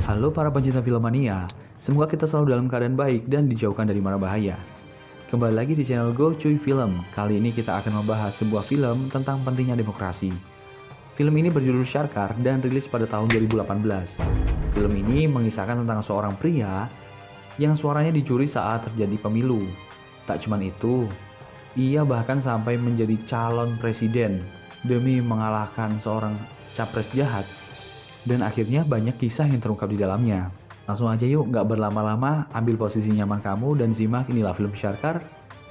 Halo para pencinta film mania, semoga kita selalu dalam keadaan baik dan dijauhkan dari mara bahaya. Kembali lagi di channel Go Cuy Film. Kali ini kita akan membahas sebuah film tentang pentingnya demokrasi. Film ini berjudul Sarkar dan rilis pada tahun 2018. Film ini mengisahkan tentang seorang pria yang suaranya dicuri saat terjadi pemilu. Tak cuman itu, ia bahkan sampai menjadi calon presiden demi mengalahkan seorang capres jahat. Dan akhirnya banyak kisah yang terungkap di dalamnya. Langsung aja yuk, nggak berlama-lama, ambil posisi nyaman kamu dan simak inilah film Sarkar.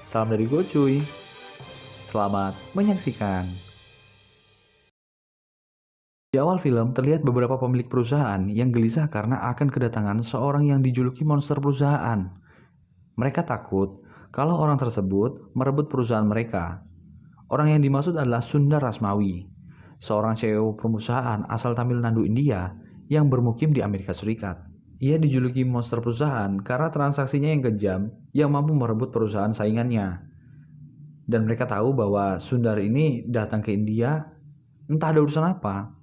Salam dari Go Cuy. Selamat menyaksikan. Di awal film terlihat beberapa pemilik perusahaan yang gelisah karena akan kedatangan seorang yang dijuluki monster perusahaan. Mereka takut kalau orang tersebut merebut perusahaan mereka. Orang yang dimaksud adalah Sundar Rasmawi, seorang CEO perusahaan asal Tamil Nadu, India yang bermukim di Amerika Serikat. Ia dijuluki monster perusahaan karena transaksinya yang kejam yang mampu merebut perusahaan saingannya. Dan mereka tahu bahwa Sundar ini datang ke India entah ada urusan apa.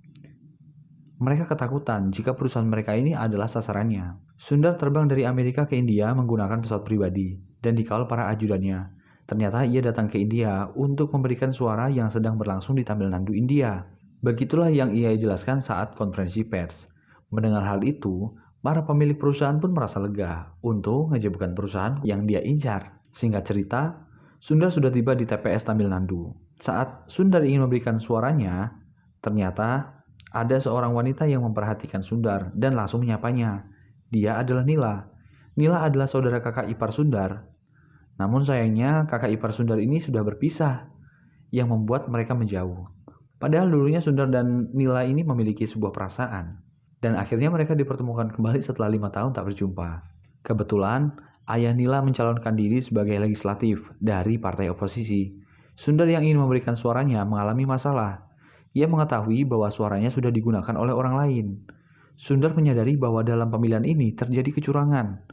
Mereka ketakutan jika perusahaan mereka ini adalah sasarannya. Sundar terbang dari Amerika ke India menggunakan pesawat pribadi dan dikawal para ajudannya. Ternyata ia datang ke India untuk memberikan suara yang sedang berlangsung di Tamil Nadu, India. Begitulah yang ia jelaskan saat konferensi pers. Mendengar hal itu, para pemilik perusahaan pun merasa lega untuk ngejebakkan perusahaan yang dia incar. Singkat cerita, Sundar sudah tiba di TPS Tamil Nadu. Saat Sundar ingin memberikan suaranya, ternyata ada seorang wanita yang memperhatikan Sundar dan langsung menyapanya. Dia adalah Nila. Nila adalah saudara kakak ipar Sundar. Namun sayangnya kakak ipar Sundar ini sudah berpisah, yang membuat mereka menjauh. Padahal dulunya Sundar dan Nila ini memiliki sebuah perasaan. Dan akhirnya mereka dipertemukan kembali setelah 5 tahun tak berjumpa. Kebetulan, ayah Nila mencalonkan diri sebagai legislatif dari partai oposisi. Sundar yang ingin memberikan suaranya mengalami masalah. Ia mengetahui bahwa suaranya sudah digunakan oleh orang lain. Sundar menyadari bahwa dalam pemilihan ini terjadi kecurangan.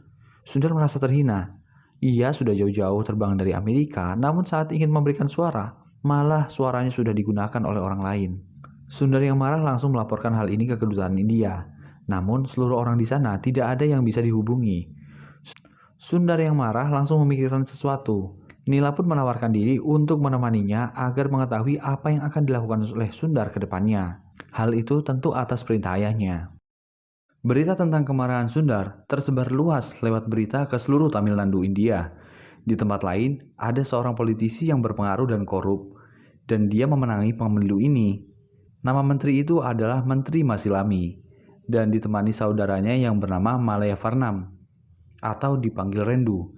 Sundar merasa terhina. Ia sudah jauh-jauh terbang dari Amerika, namun saat ingin memberikan suara, malah suaranya sudah digunakan oleh orang lain. Sundar yang marah langsung melaporkan hal ini ke kedutaan India. Namun seluruh orang di sana tidak ada yang bisa dihubungi. Sundar yang marah langsung memikirkan sesuatu. Nila pun menawarkan diri untuk menemaninya agar mengetahui apa yang akan dilakukan oleh Sundar ke depannya. Hal itu tentu atas perintah ayahnya. Berita tentang kemarahan Sundar tersebar luas lewat berita ke seluruh Tamil Nadu, India. Di tempat lain, ada seorang politisi yang berpengaruh dan korup, dan dia memenangi pemilu ini. Nama menteri itu adalah Menteri Masilami, dan ditemani saudaranya yang bernama Malaya Varnam, atau dipanggil Rendu.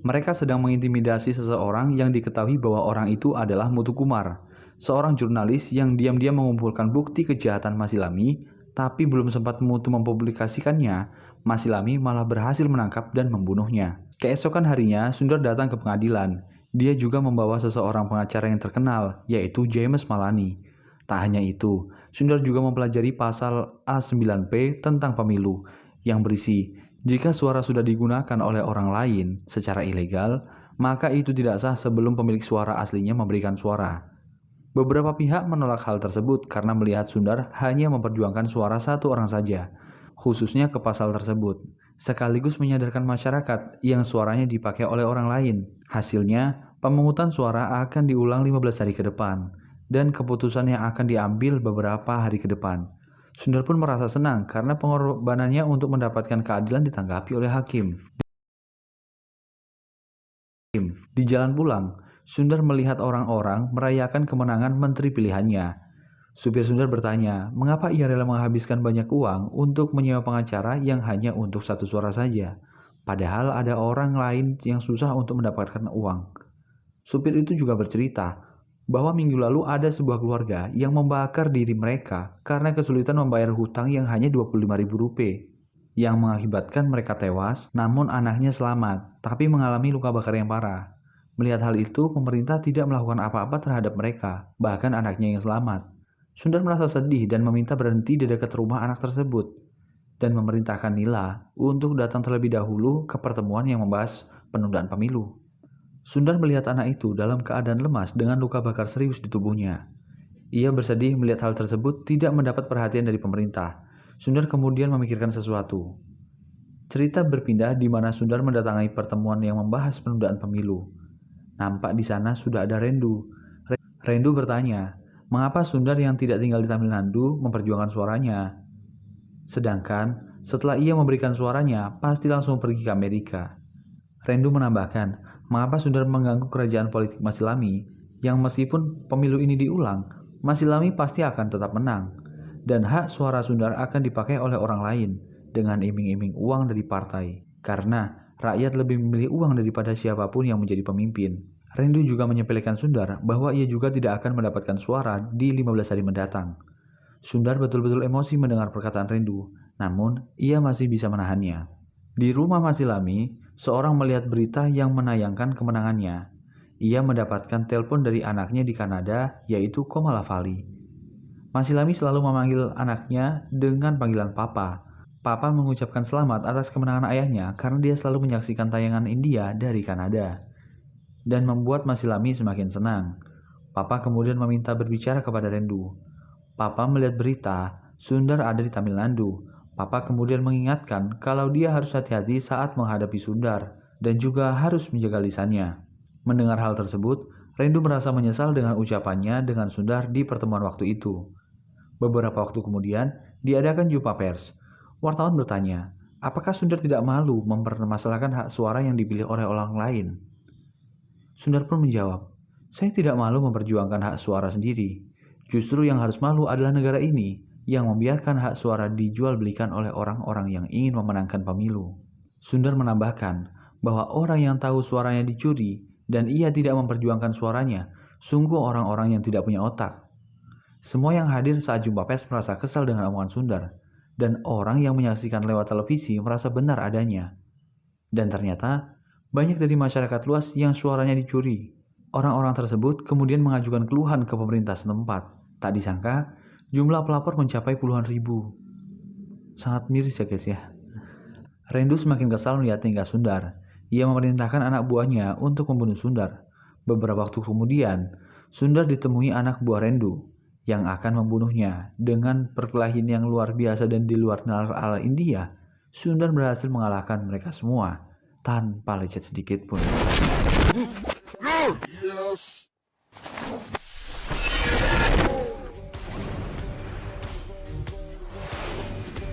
Mereka sedang mengintimidasi seseorang yang diketahui bahwa orang itu adalah Muthukumar, seorang jurnalis yang diam-diam mengumpulkan bukti kejahatan Masilami, tapi belum sempat Muthu mempublikasikannya, Masilami malah berhasil menangkap dan membunuhnya. Keesokan harinya, Sundar datang ke pengadilan. Dia juga membawa seseorang pengacara yang terkenal, yaitu James Malani. Tak hanya itu, Sundar juga mempelajari pasal A9P tentang pemilu, yang berisi, jika suara sudah digunakan oleh orang lain secara ilegal, maka itu tidak sah sebelum pemilik suara aslinya memberikan suara. Beberapa pihak menolak hal tersebut karena melihat Sundar hanya memperjuangkan suara satu orang saja, khususnya ke pasal tersebut, sekaligus menyadarkan masyarakat yang suaranya dipakai oleh orang lain. Hasilnya, pemungutan suara akan diulang 15 hari ke depan, dan keputusan yang akan diambil beberapa hari ke depan. Sundar pun merasa senang karena pengorbanannya untuk mendapatkan keadilan ditanggapi oleh hakim. Di jalan pulang, Sundar melihat orang-orang merayakan kemenangan menteri pilihannya. Supir Sundar bertanya, mengapa ia rela menghabiskan banyak uang untuk menyewa pengacara yang hanya untuk satu suara saja, padahal ada orang lain yang susah untuk mendapatkan uang. Supir itu juga bercerita bahwa minggu lalu ada sebuah keluarga yang membakar diri mereka karena kesulitan membayar hutang yang hanya Rp25.000, yang mengakibatkan mereka tewas, namun anaknya selamat, tapi mengalami luka bakar yang parah. Melihat hal itu, pemerintah tidak melakukan apa-apa terhadap mereka, bahkan anaknya yang selamat. Sundar merasa sedih dan meminta berhenti di dekat rumah anak tersebut, dan memerintahkan Nila untuk datang terlebih dahulu ke pertemuan yang membahas penundaan pemilu. Sundar melihat anak itu dalam keadaan lemas dengan luka bakar serius di tubuhnya. Ia bersedih melihat hal tersebut tidak mendapat perhatian dari pemerintah. Sundar kemudian memikirkan sesuatu. Cerita berpindah di mana Sundar mendatangi pertemuan yang membahas penundaan pemilu. Nampak di sana sudah ada Rendu. Rendu bertanya, mengapa Sundar yang tidak tinggal di Tamil Nadu memperjuangkan suaranya? Sedangkan setelah ia memberikan suaranya, pasti langsung pergi ke Amerika. Rendu menambahkan, mengapa Sundar mengganggu kerajaan politik Masilami yang meskipun pemilu ini diulang, Masilami pasti akan tetap menang. Dan hak suara Sundar akan dipakai oleh orang lain dengan iming-iming uang dari partai. Karena rakyat lebih memilih uang daripada siapapun yang menjadi pemimpin. Rendu juga menyepelekan Sundar bahwa ia juga tidak akan mendapatkan suara di 15 hari mendatang. Sundar betul-betul emosi mendengar perkataan Rendu, namun ia masih bisa menahannya. Di rumah Masilami, seorang melihat berita yang menayangkan kemenangannya. Ia mendapatkan telepon dari anaknya di Kanada, yaitu Komalafali. Masilami selalu memanggil anaknya dengan panggilan Papa. Papa mengucapkan selamat atas kemenangan ayahnya karena dia selalu menyaksikan tayangan India dari Kanada. Dan membuat Masilami semakin senang. Papa kemudian meminta berbicara kepada Rendu. Papa melihat berita, Sundar ada di Tamil Nadu. Papa kemudian mengingatkan kalau dia harus hati-hati saat menghadapi Sundar dan juga harus menjaga lisannya. Mendengar hal tersebut, Rendu merasa menyesal dengan ucapannya dengan Sundar di pertemuan waktu itu. Beberapa waktu kemudian, diadakan jumpa pers. Wartawan bertanya, apakah Sundar tidak malu mempermasalahkan hak suara yang dipilih oleh orang lain? Sundar pun menjawab, saya tidak malu memperjuangkan hak suara sendiri. Justru yang harus malu adalah negara ini yang membiarkan hak suara dijual belikan oleh orang-orang yang ingin memenangkan pemilu. Sundar menambahkan bahwa orang yang tahu suaranya dicuri dan ia tidak memperjuangkan suaranya, sungguh orang-orang yang tidak punya otak. Semua yang hadir saat jumpa pers merasa kesal dengan omongan Sundar, dan orang yang menyaksikan lewat televisi merasa benar adanya. Dan ternyata, banyak dari masyarakat luas yang suaranya dicuri. Orang-orang tersebut kemudian mengajukan keluhan ke pemerintah setempat. Tak disangka, jumlah pelapor mencapai puluhan ribu. Sangat miris ya guys ya. Rendu semakin kesal melihat tingkah Sundar. Ia memerintahkan anak buahnya untuk membunuh Sundar. Beberapa waktu kemudian, Sundar ditemui anak buah Rendu yang akan membunuhnya. Dengan perkelahian yang luar biasa dan di luar nalar ala India, Sundar berhasil mengalahkan mereka semua tanpa lecet sedikit pun.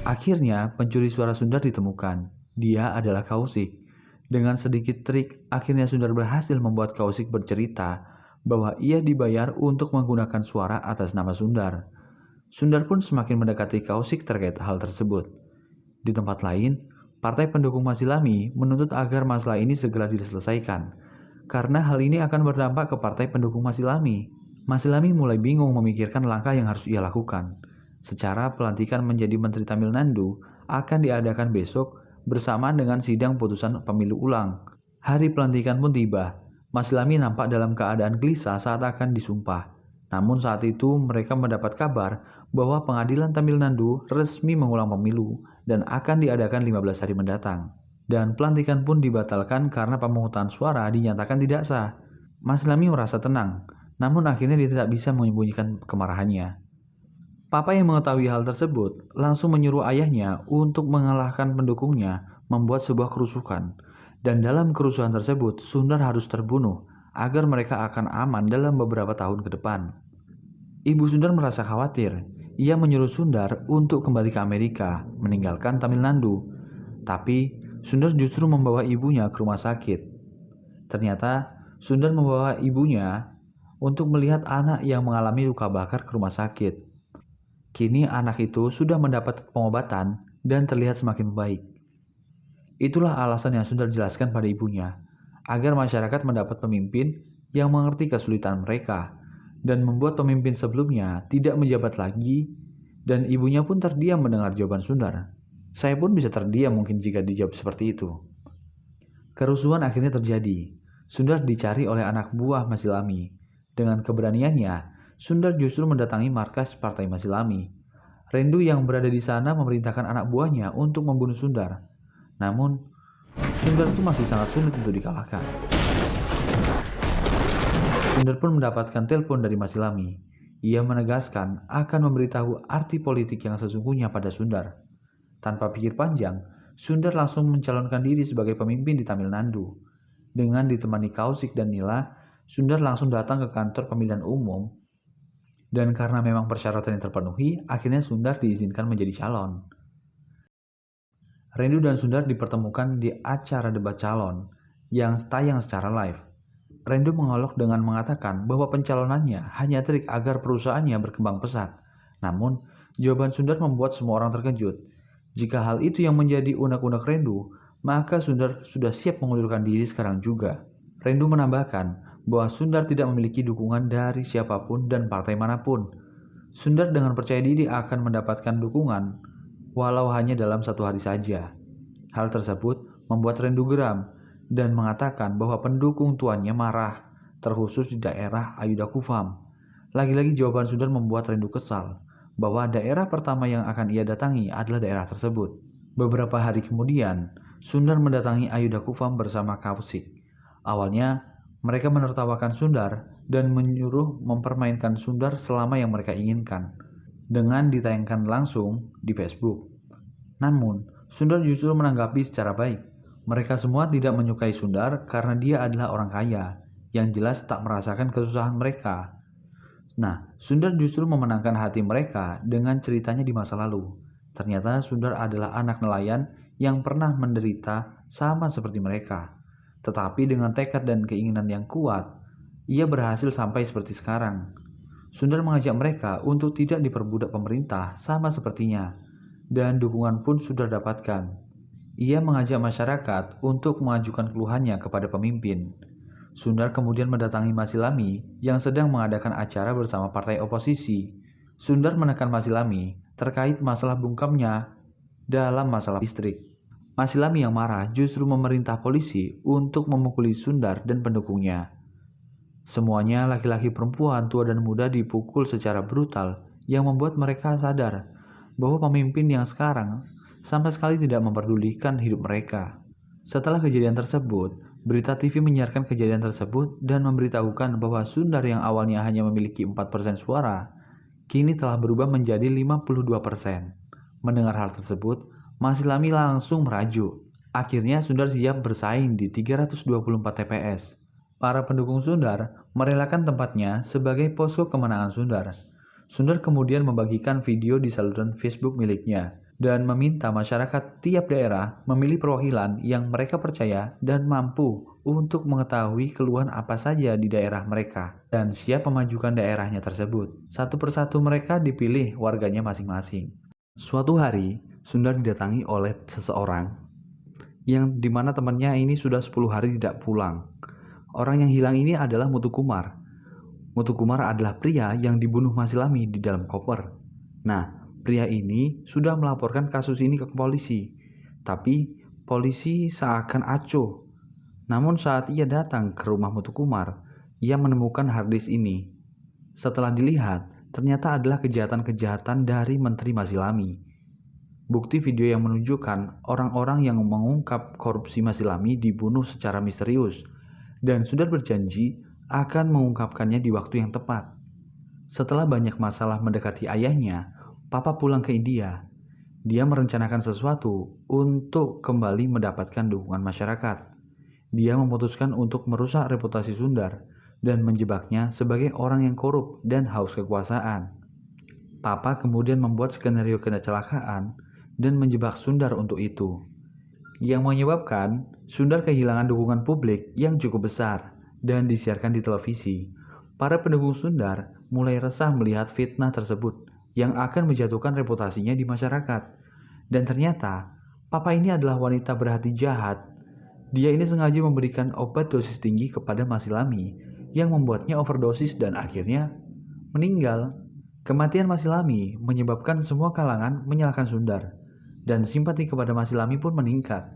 Akhirnya pencuri suara Sundar ditemukan. Dia adalah Kaushik. Dengan sedikit trik, akhirnya Sundar berhasil membuat Kaushik bercerita bahwa ia dibayar untuk menggunakan suara atas nama Sundar. Sundar pun semakin mendekati Kaushik terkait hal tersebut. Di tempat lain, partai pendukung Masilami menuntut agar masalah ini segera diselesaikan, karena hal ini akan berdampak ke partai pendukung Masilami. Masilami mulai bingung memikirkan langkah yang harus ia lakukan. Secara pelantikan menjadi Menteri Tamil Nadu akan diadakan besok bersamaan dengan sidang putusan pemilu ulang. Hari pelantikan pun tiba. Masilami nampak dalam keadaan gelisah saat akan disumpah. Namun saat itu mereka mendapat kabar bahwa pengadilan Tamil Nadu resmi mengulang pemilu dan akan diadakan 15 hari mendatang. Dan pelantikan pun dibatalkan karena pemungutan suara dinyatakan tidak sah. Masilami merasa tenang, namun akhirnya dia tidak bisa menyembunyikan kemarahannya. Papa yang mengetahui hal tersebut langsung menyuruh ayahnya untuk mengalahkan pendukungnya membuat sebuah kerusuhan. Dan dalam kerusuhan tersebut, Sundar harus terbunuh agar mereka akan aman dalam beberapa tahun ke depan. Ibu Sundar merasa khawatir. Ia menyuruh Sundar untuk kembali ke Amerika, meninggalkan Tamil Nadu. Tapi Sundar justru membawa ibunya ke rumah sakit. Ternyata Sundar membawa ibunya untuk melihat anak yang mengalami luka bakar ke rumah sakit. Kini anak itu sudah mendapat pengobatan dan terlihat semakin baik. Itulah alasan yang Sundar jelaskan pada ibunya, agar masyarakat mendapat pemimpin yang mengerti kesulitan mereka, dan membuat pemimpin sebelumnya tidak menjabat lagi, dan ibunya pun terdiam mendengar jawaban Sundar. Saya pun bisa terdiam mungkin jika dijawab seperti itu. Kerusuhan akhirnya terjadi. Sundar dicari oleh anak buah Masilami. Dengan keberaniannya, Sundar justru mendatangi markas partai Masilami. Rendu yang berada di sana memerintahkan anak buahnya untuk membunuh Sundar. Namun, Sundar itu masih sangat sulit untuk dikalahkan. Sundar pun mendapatkan telepon dari Masilami. Ia menegaskan akan memberitahu arti politik yang sesungguhnya pada Sundar. Tanpa pikir panjang, Sundar langsung mencalonkan diri sebagai pemimpin di Tamil Nadu. Dengan ditemani Kaushik dan Nila, Sundar langsung datang ke kantor pemilihan umum dan karena memang persyaratan yang terpenuhi, akhirnya Sundar diizinkan menjadi calon. Rendu dan Sundar dipertemukan di acara debat calon yang tayang secara live. Rendu mengolok dengan mengatakan bahwa pencalonannya hanya trik agar perusahaannya berkembang pesat. Namun, jawaban Sundar membuat semua orang terkejut. Jika hal itu yang menjadi unek-unek Rendu, maka Sundar sudah siap mengundurkan diri sekarang juga. Rendu menambahkan bahwa Sundar tidak memiliki dukungan dari siapapun dan partai manapun. Sundar dengan percaya diri akan mendapatkan dukungan walau hanya dalam 1 hari saja. Hal tersebut membuat Rendu geram dan mengatakan bahwa pendukung tuannya marah, terkhusus di daerah Ayuda Kufam. Lagi-lagi jawaban Sundar membuat Rendu kesal bahwa daerah pertama yang akan ia datangi adalah daerah tersebut. Beberapa hari kemudian, Sundar mendatangi Ayuda Kufam bersama Kaushik. Awalnya, mereka menertawakan Sundar dan menyuruh mempermainkan Sundar selama yang mereka inginkan, dengan ditayangkan langsung di Facebook. Namun, Sundar justru menanggapi secara baik. Mereka semua tidak menyukai Sundar karena dia adalah orang kaya, yang jelas tak merasakan kesusahan mereka. Nah, Sundar justru memenangkan hati mereka dengan ceritanya di masa lalu. Ternyata Sundar adalah anak nelayan yang pernah menderita sama seperti mereka. Tetapi dengan tekad dan keinginan yang kuat, ia berhasil sampai seperti sekarang. Sundar mengajak mereka untuk tidak diperbudak pemerintah sama sepertinya, dan dukungan pun sudah dapatkan. Ia mengajak masyarakat untuk mengajukan keluhannya kepada pemimpin. Sundar kemudian mendatangi Masilami yang sedang mengadakan acara bersama partai oposisi. Sundar menekan Masilami terkait masalah bungkamnya dalam masalah listrik. Masilami yang marah justru memerintah polisi untuk memukuli Sundar dan pendukungnya. Semuanya laki-laki, perempuan, tua dan muda dipukul secara brutal yang membuat mereka sadar bahwa pemimpin yang sekarang sama sekali tidak memperdulikan hidup mereka. Setelah kejadian tersebut, berita TV menyiarkan kejadian tersebut dan memberitahukan bahwa Sundar yang awalnya hanya memiliki 4% suara, kini telah berubah menjadi 52%. Mendengar hal tersebut, Masilami langsung merajuk. Akhirnya Sundar siap bersaing di 324 TPS. Para pendukung Sundar merelakan tempatnya sebagai posko kemenangan Sundar. Sundar kemudian membagikan video di saluran Facebook miliknya dan meminta masyarakat tiap daerah memilih perwakilan yang mereka percaya dan mampu untuk mengetahui keluhan apa saja di daerah mereka dan siap memajukan daerahnya tersebut. Satu persatu mereka dipilih warganya masing-masing. Suatu hari, Sundar didatangi oleh seseorang yang dimana temannya ini sudah 10 hari tidak pulang. Orang yang hilang ini adalah Muthukumar. Muthukumar adalah pria yang dibunuh Masilami di dalam koper. Nah, pria ini sudah melaporkan kasus ini ke polisi. Tapi polisi seakan acuh. Namun saat ia datang ke rumah Muthukumar, ia menemukan harddisk ini. Setelah dilihat, ternyata adalah kejahatan-kejahatan dari Menteri Masilami. Bukti video yang menunjukkan orang-orang yang mengungkap korupsi Masilami dibunuh secara misterius. Dan Sundar berjanji akan mengungkapkannya di waktu yang tepat. Setelah banyak masalah mendekati ayahnya, Papa pulang ke India. Dia merencanakan sesuatu untuk kembali mendapatkan dukungan masyarakat. Dia memutuskan untuk merusak reputasi Sundar dan menjebaknya sebagai orang yang korup dan haus kekuasaan. Papa kemudian membuat skenario kecelakaan dan menjebak Sundar untuk itu, yang menyebabkan Sundar kehilangan dukungan publik yang cukup besar dan disiarkan di televisi. Para pendukung Sundar mulai resah melihat fitnah tersebut yang akan menjatuhkan reputasinya di masyarakat. Dan ternyata, Papa ini adalah wanita berhati jahat. Dia ini sengaja memberikan obat dosis tinggi kepada Masilami yang membuatnya overdosis dan akhirnya meninggal. Kematian Masilami menyebabkan semua kalangan menyalahkan Sundar dan simpati kepada Masilami pun meningkat.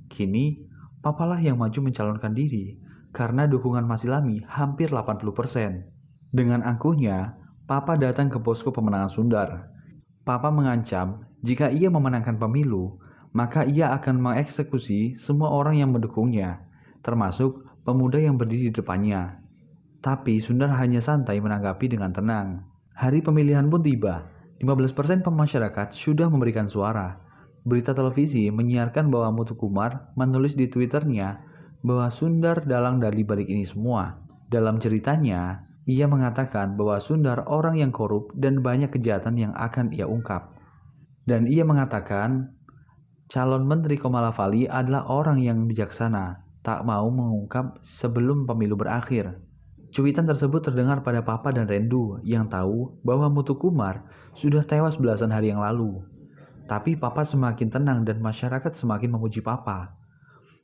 Kini, Papalah yang maju mencalonkan diri karena dukungan Masilami hampir 80%. Dengan angkuhnya, Papa datang ke posko pemenangan Sundar. Papa mengancam jika ia memenangkan pemilu, maka ia akan mengeksekusi semua orang yang mendukungnya, termasuk pemuda yang berdiri di depannya. Tapi Sundar hanya santai menanggapi dengan tenang. Hari pemilihan pun tiba. 15% masyarakat sudah memberikan suara. Berita televisi menyiarkan bahwa Muthukumar menulis di Twitternya bahwa Sundar dalang dari balik ini semua. Dalam ceritanya, ia mengatakan bahwa Sundar orang yang korup dan banyak kejahatan yang akan ia ungkap. Dan ia mengatakan calon Menteri Komalafali adalah orang yang bijaksana, tak mau mengungkap sebelum pemilu berakhir. Cuitan tersebut terdengar pada Papa dan Rendu yang tahu bahwa Muthukumar sudah tewas belasan hari yang lalu. Tapi Papa semakin tenang dan masyarakat semakin memuji Papa.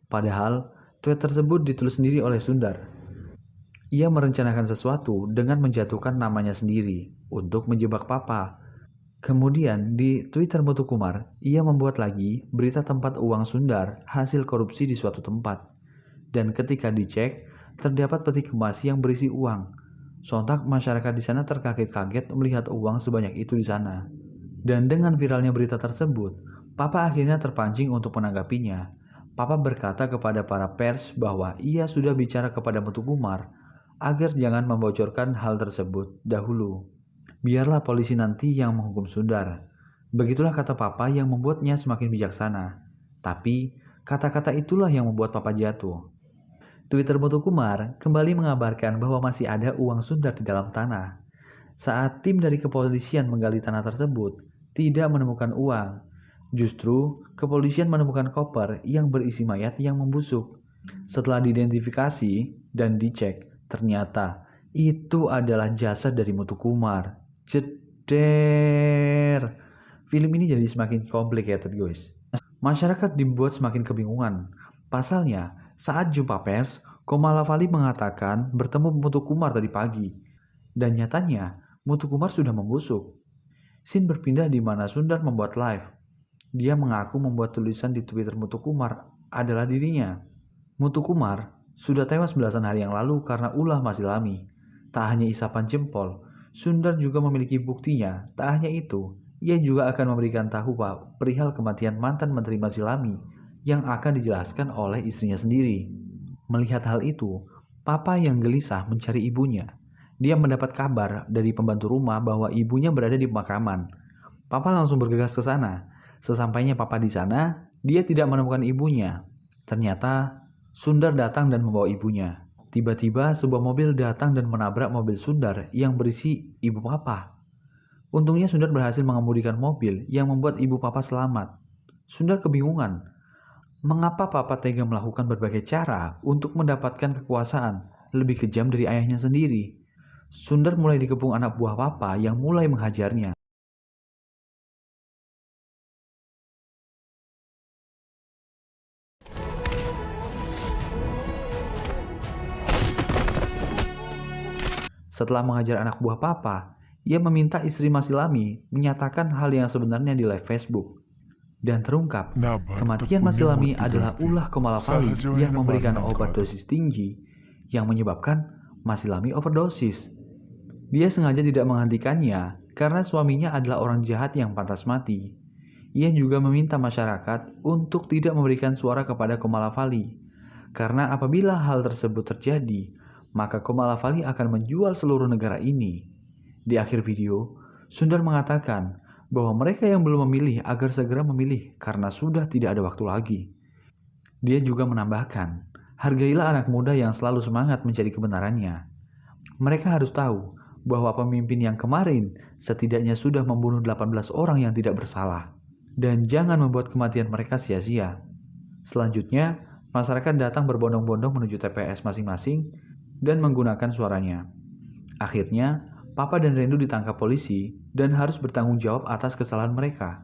Padahal, tweet tersebut ditulis sendiri oleh Sundar. Ia merencanakan sesuatu dengan menjatuhkan namanya sendiri untuk menjebak Papa. Kemudian di Twitter Muthukumar, ia membuat lagi berita tempat uang Sundar hasil korupsi di suatu tempat. Dan ketika dicek, terdapat peti kemas yang berisi uang. Sontak masyarakat di sana terkaget-kaget melihat uang sebanyak itu di sana. Dan dengan viralnya berita tersebut, Papa akhirnya terpancing untuk menanggapinya. Papa berkata kepada para pers bahwa ia sudah bicara kepada Muthukumar agar jangan membocorkan hal tersebut dahulu. Biarlah polisi nanti yang menghukum Sundar. Begitulah kata Papa yang membuatnya semakin bijaksana. Tapi, kata-kata itulah yang membuat Papa jatuh. Twitter Muthukumar kembali mengabarkan bahwa masih ada uang Sundar di dalam tanah. Saat tim dari kepolisian menggali tanah tersebut, tidak menemukan uang. Justru, kepolisian menemukan koper yang berisi mayat yang membusuk. Setelah diidentifikasi dan dicek, ternyata itu adalah jasad dari Muthukumar. Jeder. Film ini jadi semakin complicated, guys. Masyarakat dibuat semakin kebingungan. Pasalnya, saat jumpa pers, Komalafali mengatakan bertemu Muthukumar tadi pagi. Dan nyatanya, Muthukumar sudah membusuk. Scene berpindah di mana Sundar membuat live. Dia mengaku membuat tulisan di Twitter Muthukumar adalah dirinya. Muthukumar sudah tewas belasan hari yang lalu karena ulah Masilami. Tak hanya isapan jempol, Sundar juga memiliki buktinya. Tak hanya itu, ia juga akan memberikan tahu perihal kematian mantan Menteri Masilami yang akan dijelaskan oleh istrinya sendiri. Melihat hal itu, Papa yang gelisah mencari ibunya. Dia mendapat kabar dari pembantu rumah bahwa ibunya berada di pemakaman. Papa langsung bergegas ke sana. Sesampainya Papa di sana, dia tidak menemukan ibunya. Ternyata Sundar datang dan membawa ibunya. Tiba-tiba sebuah mobil datang dan menabrak mobil Sundar yang berisi ibu Papa. Untungnya Sundar berhasil mengemudikan mobil yang membuat ibu Papa selamat. Sundar kebingungan. Mengapa Papa tega melakukan berbagai cara untuk mendapatkan kekuasaan lebih kejam dari ayahnya sendiri? Sundar mulai dikepung anak buah Papa yang mulai menghajarnya. Setelah mengajar anak buah Papa, ia meminta istri Masilami menyatakan hal yang sebenarnya di live Facebook. Dan terungkap, kematian Masilami adalah ulah Komalafali yang memberikan obat dosis tinggi yang menyebabkan Masilami overdosis. Dia sengaja tidak menghentikannya karena suaminya adalah orang jahat yang pantas mati. Ia juga meminta masyarakat untuk tidak memberikan suara kepada Komalafali, karena apabila hal tersebut terjadi, maka Komalafali akan menjual seluruh negara ini. Di akhir video, Sundar mengatakan bahwa mereka yang belum memilih agar segera memilih karena sudah tidak ada waktu lagi. Dia juga menambahkan, hargailah anak muda yang selalu semangat mencari kebenarannya. Mereka harus tahu bahwa pemimpin yang kemarin setidaknya sudah membunuh 18 orang yang tidak bersalah. Dan jangan membuat kematian mereka sia-sia. Selanjutnya, masyarakat datang berbondong-bondong menuju TPS masing-masing dan menggunakan suaranya. Akhirnya, Papa dan Rendu ditangkap polisi dan harus bertanggung jawab atas kesalahan mereka.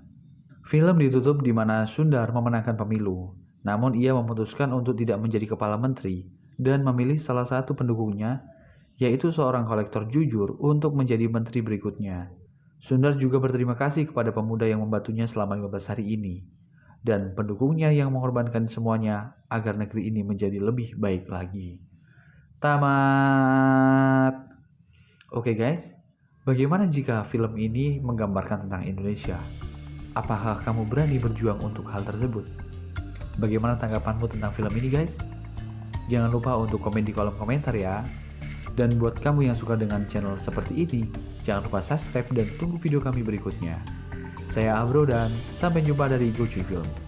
Film ditutup di mana Sundar memenangkan pemilu, namun ia memutuskan untuk tidak menjadi kepala menteri dan memilih salah satu pendukungnya, yaitu seorang kolektor jujur untuk menjadi menteri berikutnya. Sundar juga berterima kasih kepada pemuda yang membantunya selama 15 hari ini, dan pendukungnya yang mengorbankan semuanya agar negeri ini menjadi lebih baik lagi. Tamat. Oke guys, bagaimana jika film ini menggambarkan tentang Indonesia? Apakah kamu berani berjuang untuk hal tersebut? Bagaimana tanggapanmu tentang film ini guys? Jangan lupa untuk komen di kolom komentar ya. Dan buat kamu yang suka dengan channel seperti ini, jangan lupa subscribe dan tunggu video kami berikutnya. Saya Abro dan sampai jumpa dari Gocuy Film.